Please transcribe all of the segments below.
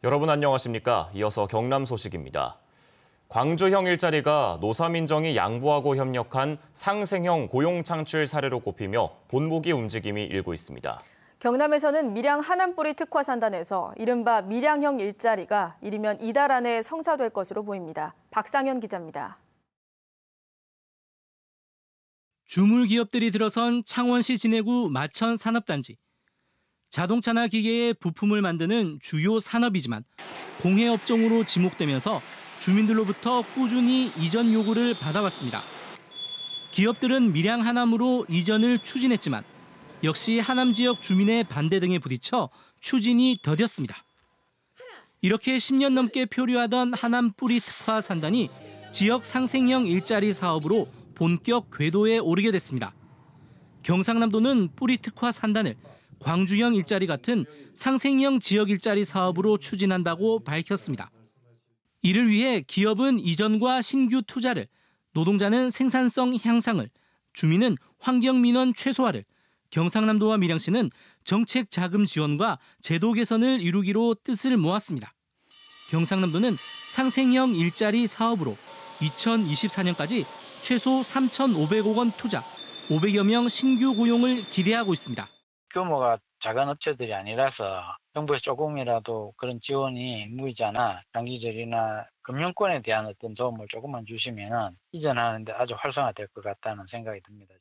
여러분 안녕하십니까? 이어서 경남 소식입니다. 광주형 일자리가 노사민정이 양보하고 협력한 상생형 고용 창출 사례로 꼽히며 본보기 움직임이 일고 있습니다. 경남에서는 밀양 하남뿌리 특화산단에서 이른바 밀양형 일자리가 이르면 이달 안에 성사될 것으로 보입니다. 박상현 기자입니다. 주물 기업들이 들어선 창원시 진해구 마천 산업단지. 자동차나 기계의 부품을 만드는 주요 산업이지만 공해업종으로 지목되면서 주민들로부터 꾸준히 이전 요구를 받아왔습니다. 기업들은 밀양 하남으로 이전을 추진했지만 역시 하남 지역 주민의 반대 등에 부딪혀 추진이 더뎠습니다. 이렇게 10년 넘게 표류하던 하남 뿌리 특화 산단이 지역 상생형 일자리 사업으로 본격 궤도에 오르게 됐습니다. 경상남도는 뿌리 특화 산단을 광주형 일자리 같은 상생형 지역 일자리 사업으로 추진한다고 밝혔습니다. 이를 위해 기업은 이전과 신규 투자를, 노동자는 생산성 향상을, 주민은 환경민원 최소화를, 경상남도와 밀양시는 정책 자금 지원과 제도 개선을 이루기로 뜻을 모았습니다. 경상남도는 상생형 일자리 사업으로 2024년까지 최소 3,500억 원 투자, 500여 명 신규 고용을 기대하고 있습니다. 규모가 작은 업체들이 아니라서 정부에서 조금이라도 그런 지원이 무이자나 장기적이나 금융권에 대한 어떤 도움을 조금만 주시면 이전하는데 아주 활성화될 것 같다는 생각이 듭니다.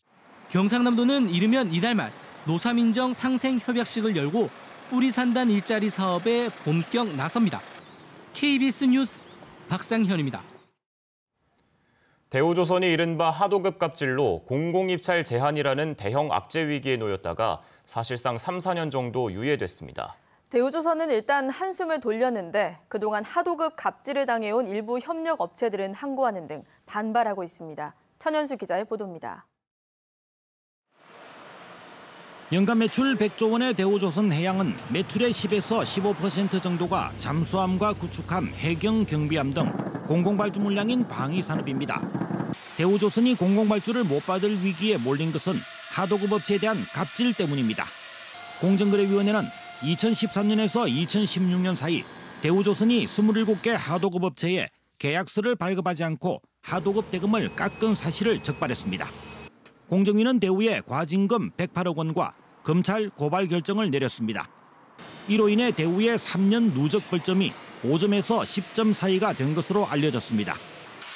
경상남도는 이르면 이달 말 노사민정 상생협약식을 열고 뿌리산단 일자리 사업에 본격 나섭니다. KBS 뉴스 박상현입니다. 대우조선이 이른바 하도급 갑질로 공공입찰 제한이라는 대형 악재 위기에 놓였다가 사실상 3, 4년 정도 유예됐습니다. 대우조선은 일단 한숨을 돌렸는데 그동안 하도급 갑질을 당해온 일부 협력 업체들은 항고하는 등 반발하고 있습니다. 천연수 기자의 보도입니다. 연간 매출 100조 원의 대우조선 해양은 매출의 10에서 15% 정도가 잠수함과 구축함, 해경 경비함 등 공공발주 물량인 방위산업입니다. 대우조선이 공공발주를 못 받을 위기에 몰린 것은 하도급 업체에 대한 갑질 때문입니다. 공정거래위원회는 2013년에서 2016년 사이 대우조선이 27개 하도급 업체에 계약서를 발급하지 않고 하도급 대금을 깎은 사실을 적발했습니다. 공정위는 대우에 과징금 108억 원과 검찰 고발 결정을 내렸습니다. 이로 인해 대우의 3년 누적 벌점이 5점에서 10점 사이가 된 것으로 알려졌습니다.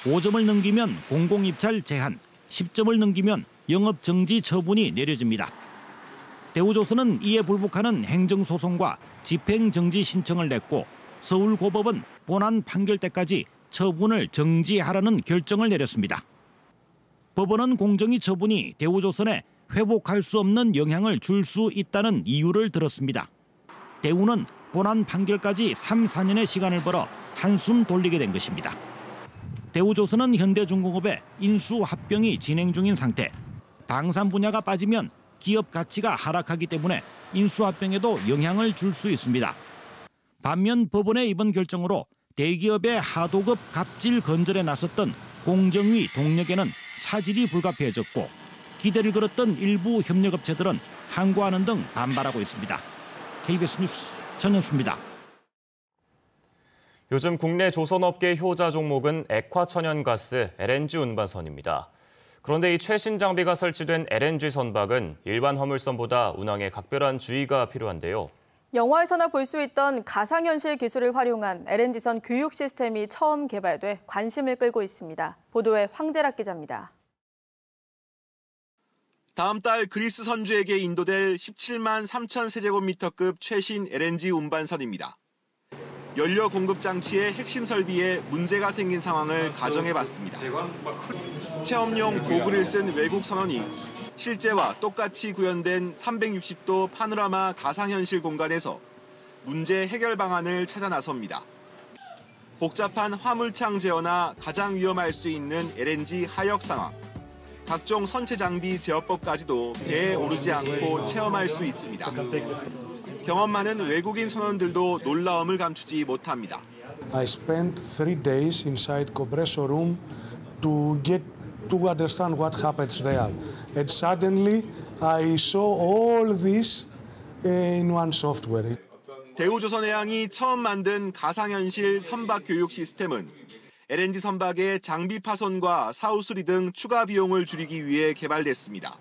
5점을 넘기면 공공입찰 제한, 10점을 넘기면 영업정지 처분이 내려집니다. 대우조선은 이에 불복하는 행정소송과 집행정지 신청을 냈고 서울고법은 본안 판결 때까지 처분을 정지하라는 결정을 내렸습니다. 법원은 공정위 처분이 대우조선에 회복할 수 없는 영향을 줄 수 있다는 이유를 들었습니다. 대우는 본안 판결까지 3, 4년의 시간을 벌어 한숨 돌리게 된 것입니다. 대우조선은 현대중공업의 인수합병이 진행 중인 상태, 방산 분야가 빠지면 기업 가치가 하락하기 때문에 인수합병에도 영향을 줄 수 있습니다. 반면 법원의 이번 결정으로 대기업의 하도급 갑질 건절에 나섰던 공정위 동력에는 차질이 불가피해졌고 기대를 걸었던 일부 협력업체들은 항고하는 등 반발하고 있습니다. KBS 뉴스 전현수입니다. 요즘 국내 조선업계 효자 종목은 액화천연가스 LNG 운반선입니다. 그런데 이 최신 장비가 설치된 LNG 선박은 일반 화물선보다 운항에 각별한 주의가 필요한데요. 영화에서나 볼 수 있던 가상현실 기술을 활용한 LNG선 교육 시스템이 처음 개발돼 관심을 끌고 있습니다. 보도에 황재락 기자입니다. 다음 달 그리스 선주에게 인도될 17만 3천 세제곱미터급 최신 LNG 운반선입니다. 연료 공급 장치의 핵심 설비에 문제가 생긴 상황을 가정해봤습니다. 체험용 고글을 쓴 외국 선원이 실제와 똑같이 구현된 360도 파노라마 가상현실 공간에서 문제 해결 방안을 찾아 나섭니다. 복잡한 화물창 제어나 가장 위험할 수 있는 LNG 하역 상황, 각종 선체 장비 제어법까지도 배에 오르지 않고 체험할 수 있습니다. 경험 많은 외국인 선원들도 놀라움을 감추지 못합니다. I spent 3 days inside compressor room to understand what happens there. And suddenly I saw all this in one software. 대우조선해양이 처음 만든 가상현실 선박 교육 시스템은 LNG 선박의 장비 파손과 사후 수리 등 추가 비용을 줄이기 위해 개발됐습니다.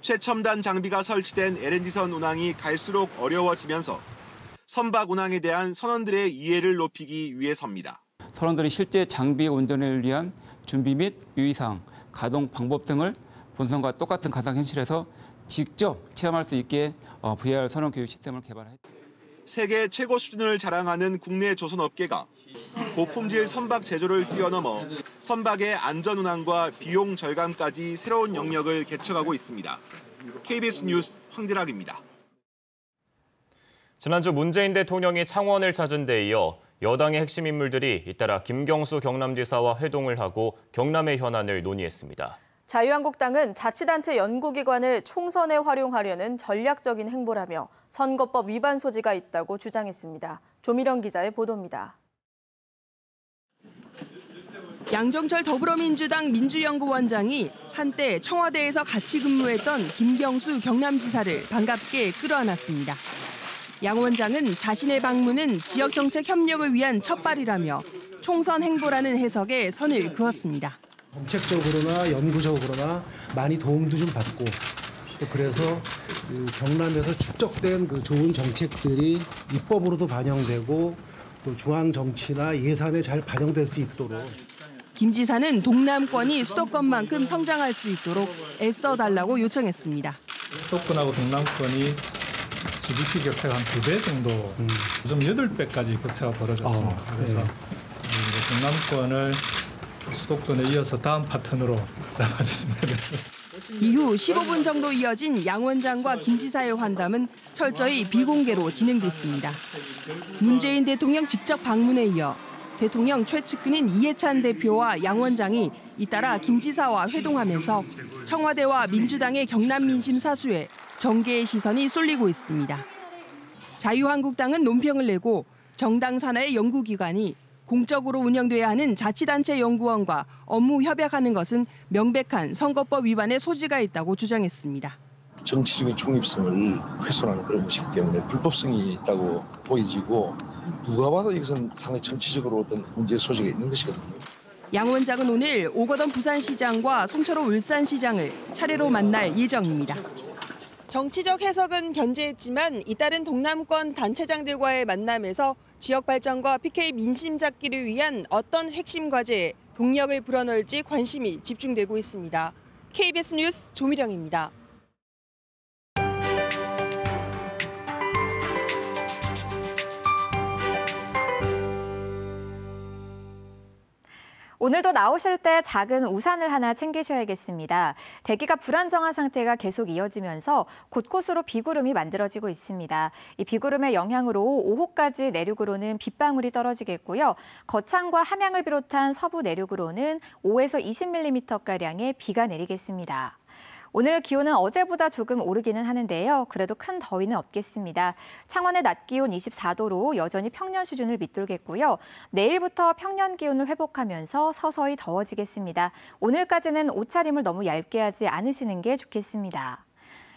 최첨단 장비가 설치된 LNG선 운항이 갈수록 어려워지면서 선박 운항에 대한 선원들의 이해를 높이기 위해서입니다. 선원들이 실제 장비 운전을 위한 준비 및 유의사항, 가동 방법 등을 본선과 똑같은 가상현실에서 직접 체험할 수 있게 VR 선원 교육 시스템을 개발했습니다. 세계 최고 수준을 자랑하는 국내 조선업계가 고품질 선박 제조를 뛰어넘어 선박의 안전 운항과 비용 절감까지 새로운 영역을 개척하고 있습니다. KBS 뉴스 황재락입니다. 지난주 문재인 대통령이 창원을 찾은 데 이어 여당의 핵심 인물들이 잇따라 김경수 경남지사와 회동을 하고 경남의 현안을 논의했습니다. 자유한국당은 자치단체 연구기관을 총선에 활용하려는 전략적인 행보라며 선거법 위반 소지가 있다고 주장했습니다. 조미령 기자의 보도입니다. 양정철 더불어민주당 민주연구원장이 한때 청와대에서 같이 근무했던 김경수 경남지사를 반갑게 끌어안았습니다. 양 원장은 자신의 방문은 지역정책 협력을 위한 첫발이라며 총선 행보라는 해석에 선을 그었습니다. 정책적으로나 연구적으로나 많이 도움도 좀 받고 또 그래서 경남에서 축적된 그 좋은 정책들이 입법으로도 반영되고 또 중앙 정치나 예산에 잘 반영될 수 있도록 김 지사는 동남권이 수도권만큼 성장할 수 있도록 애써달라고 요청했습니다. 수도권하고 동남권이 GDP 격차가 한 2배 정도, 좀 8배까지 격차가 벌어졌습니다. 그래서 동남권을 수도권에 이어서 다음 파트너로 잡아주시면 되겠습니다. 이후 15분 정도 이어진 양 원장과 김 지사의 환담은 철저히 비공개로 진행됐습니다. 문재인 대통령 직접 방문에 이어 대통령 최측근인 이해찬 대표와 양 원장이 잇따라 김 지사와 회동하면서 청와대와 민주당의 경남 민심 사수에 정계의 시선이 쏠리고 있습니다. 자유한국당은 논평을 내고 정당 산하의 연구기관이 공적으로 운영돼야 하는 자치단체 연구원과 업무 협약하는 것은 명백한 선거법 위반의 소지가 있다고 주장했습니다. 정치적인 중립성을 훼손하는 그런 것이기 때문에 불법성이 있다고 보여지고 누가 봐도 이것은 상당히 정치적으로 어떤 문제 소지가 있는 것이거든요. 양 원장은 오늘 오거돈 부산시장과 송철호 울산시장을 차례로 만날 예정입니다. 정치적 해석은 견제했지만 이따른 동남권 단체장들과의 만남에서 지역 발전과 PK 민심 잡기를 위한 어떤 핵심 과제에 동력을 불어넣을지 관심이 집중되고 있습니다. KBS 뉴스 조미령입니다. 오늘도 나오실 때 작은 우산을 하나 챙기셔야겠습니다. 대기가 불안정한 상태가 계속 이어지면서 곳곳으로 비구름이 만들어지고 있습니다. 이 비구름의 영향으로 오후까지 내륙으로는 빗방울이 떨어지겠고요. 거창과 함양을 비롯한 서부 내륙으로는 5에서 20mm가량의 비가 내리겠습니다. 오늘 기온은 어제보다 조금 오르기는 하는데요. 그래도 큰 더위는 없겠습니다. 창원의 낮 기온 24도로 여전히 평년 수준을 밑돌겠고요. 내일부터 평년 기온을 회복하면서 서서히 더워지겠습니다. 오늘까지는 옷차림을 너무 얇게 하지 않으시는 게 좋겠습니다.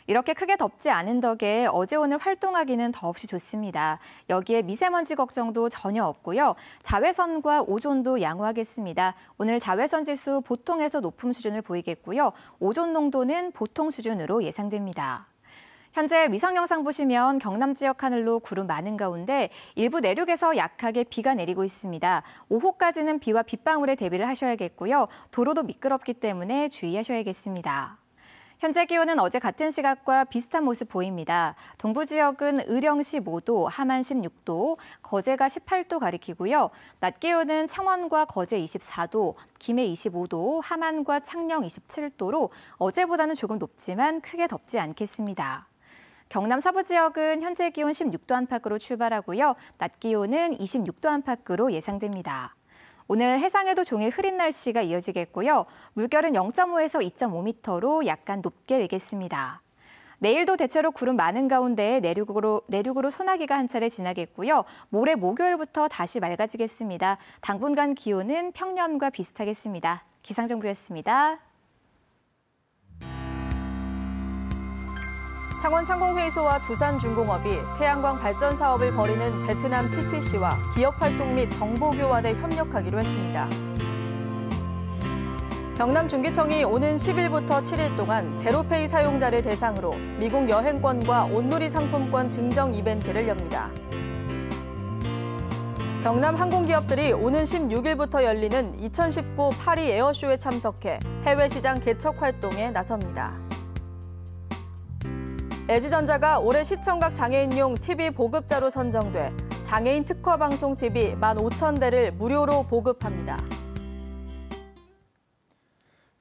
이렇게 크게 덥지 않은 덕에 어제 오늘 활동하기는 더없이 좋습니다. 여기에 미세먼지 걱정도 전혀 없고요. 자외선과 오존도 양호하겠습니다. 오늘 자외선 지수 보통에서 높음 수준을 보이겠고요. 오존 농도는 보통 수준으로 예상됩니다. 현재 위성 영상 보시면 경남 지역 하늘로 구름 많은 가운데 일부 내륙에서 약하게 비가 내리고 있습니다. 오후까지는 비와 빗방울에 대비를 하셔야겠고요. 도로도 미끄럽기 때문에 주의하셔야겠습니다. 현재 기온은 어제 같은 시각과 비슷한 모습 보입니다. 동부 지역은 의령 15도, 함안 16도, 거제가 18도 가리키고요. 낮 기온은 창원과 거제 24도, 김해 25도, 함안과 창녕 27도로 어제보다는 조금 높지만 크게 덥지 않겠습니다. 경남 서부 지역은 현재 기온 16도 안팎으로 출발하고요. 낮 기온은 26도 안팎으로 예상됩니다. 오늘 해상에도 종일 흐린 날씨가 이어지겠고요. 물결은 0.5에서 2.5m로 약간 높게 일겠습니다. 내일도 대체로 구름 많은 가운데 내륙으로 소나기가 한 차례 지나겠고요. 모레 목요일부터 다시 맑아지겠습니다. 당분간 기온은 평년과 비슷하겠습니다. 기상정보였습니다. 창원 상공회의소와 두산중공업이 태양광 발전 사업을 벌이는 베트남 TTC와 기업 활동 및 정보 교환에 협력하기로 했습니다. 경남중기청이 오는 10일부터 7일 동안 제로페이 사용자를 대상으로 미국 여행권과 온누리 상품권 증정 이벤트를 엽니다. 경남 항공기업들이 오는 16일부터 열리는 2019 파리 에어쇼에 참석해 해외 시장 개척 활동에 나섭니다. LG전자가 올해 시청각 장애인용 TV 보급자로 선정돼 장애인 특화 방송 TV 15,000대를 무료로 보급합니다.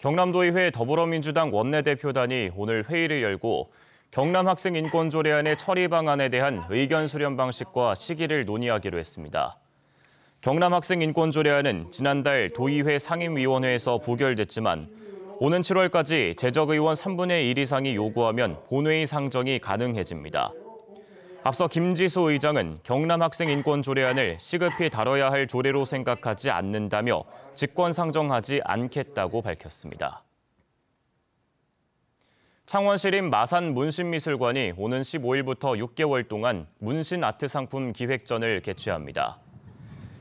경남도의회 더불어민주당 원내대표단이 오늘 회의를 열고 경남 학생 인권 조례안의 처리 방안에 대한 의견 수렴 방식과 시기를 논의하기로 했습니다. 경남 학생 인권 조례안은 지난달 도의회 상임위원회에서 부결됐지만 오는 7월까지 재적의원 3분의 1 이상이 요구하면 본회의 상정이 가능해집니다. 앞서 김지수 의장은 경남 학생 인권 조례안을 시급히 다뤄야 할 조례로 생각하지 않는다며 직권 상정하지 않겠다고 밝혔습니다. 창원시립 마산 문신미술관이 오는 15일부터 6개월 동안 문신 아트 상품 기획전을 개최합니다.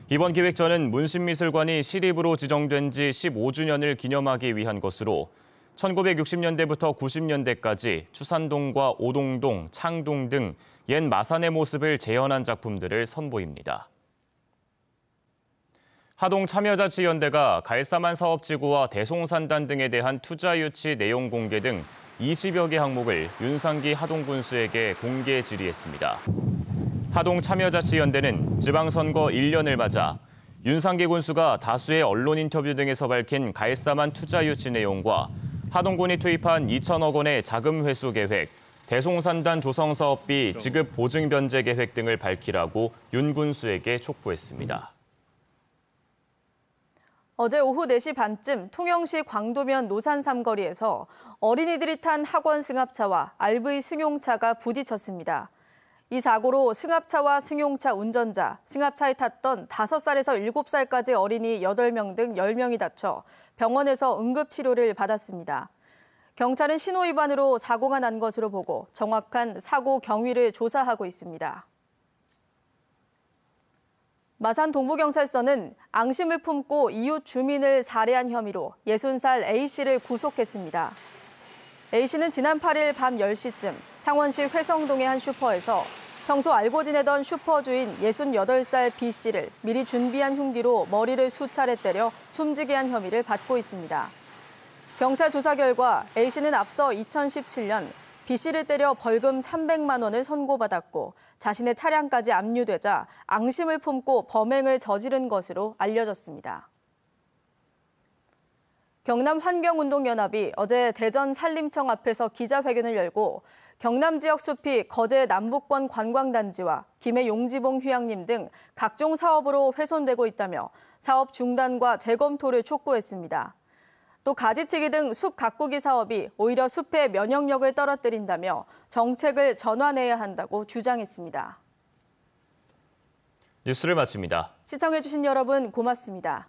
이번 기획전은 문신미술관이 시립으로 지정된 지 15주년을 기념하기 위한 것으로 1960년대부터 90년대까지 추산동과 오동동, 창동 등 옛 마산의 모습을 재현한 작품들을 선보입니다. 하동참여자치연대가 갈사만 사업지구와 대송산단 등에 대한 투자 유치 내용 공개 등 20여 개 항목을 윤상기 하동군수에게 공개 질의했습니다. 하동참여자치연대는 지방선거 1년을 맞아 윤상기 군수가 다수의 언론 인터뷰 등에서 밝힌 갈사만 투자 유치 내용과 하동군이 투입한 2천억 원의 자금 회수 계획, 대송산단 조성 사업비 지급 보증 변제 계획 등을 밝히라고 윤 군수에게 촉구했습니다. 어제 오후 4시 반쯤 통영시 광도면 노산 삼거리에서 어린이들이 탄 학원 승합차와 RV 승용차가 부딪혔습니다. 이 사고로 승합차와 승용차 운전자, 승합차에 탔던 5살에서 7살까지 어린이 8명 등 10명이 다쳐 병원에서 응급치료를 받았습니다. 경찰은 신호 위반으로 사고가 난 것으로 보고 정확한 사고 경위를 조사하고 있습니다. 마산 동부경찰서는 앙심을 품고 이웃 주민을 살해한 혐의로 60살 A씨를 구속했습니다. A씨는 지난 8일 밤 10시쯤 창원시 회성동의 한 슈퍼에서 평소 알고 지내던 슈퍼주인 68살 B씨를 미리 준비한 흉기로 머리를 수차례 때려 숨지게 한 혐의를 받고 있습니다. 경찰 조사 결과 A씨는 앞서 2017년 B씨를 때려 벌금 300만 원을 선고받았고 자신의 차량까지 압류되자 앙심을 품고 범행을 저지른 것으로 알려졌습니다. 경남환경운동연합이 어제 대전 산림청 앞에서 기자회견을 열고 경남 지역 숲이 거제 남북권 관광단지와 김해 용지봉 휴양림 등 각종 사업으로 훼손되고 있다며 사업 중단과 재검토를 촉구했습니다. 또 가지치기 등 숲 가꾸기 사업이 오히려 숲의 면역력을 떨어뜨린다며 정책을 전환해야 한다고 주장했습니다. 뉴스를 마칩니다. 시청해주신 여러분 고맙습니다.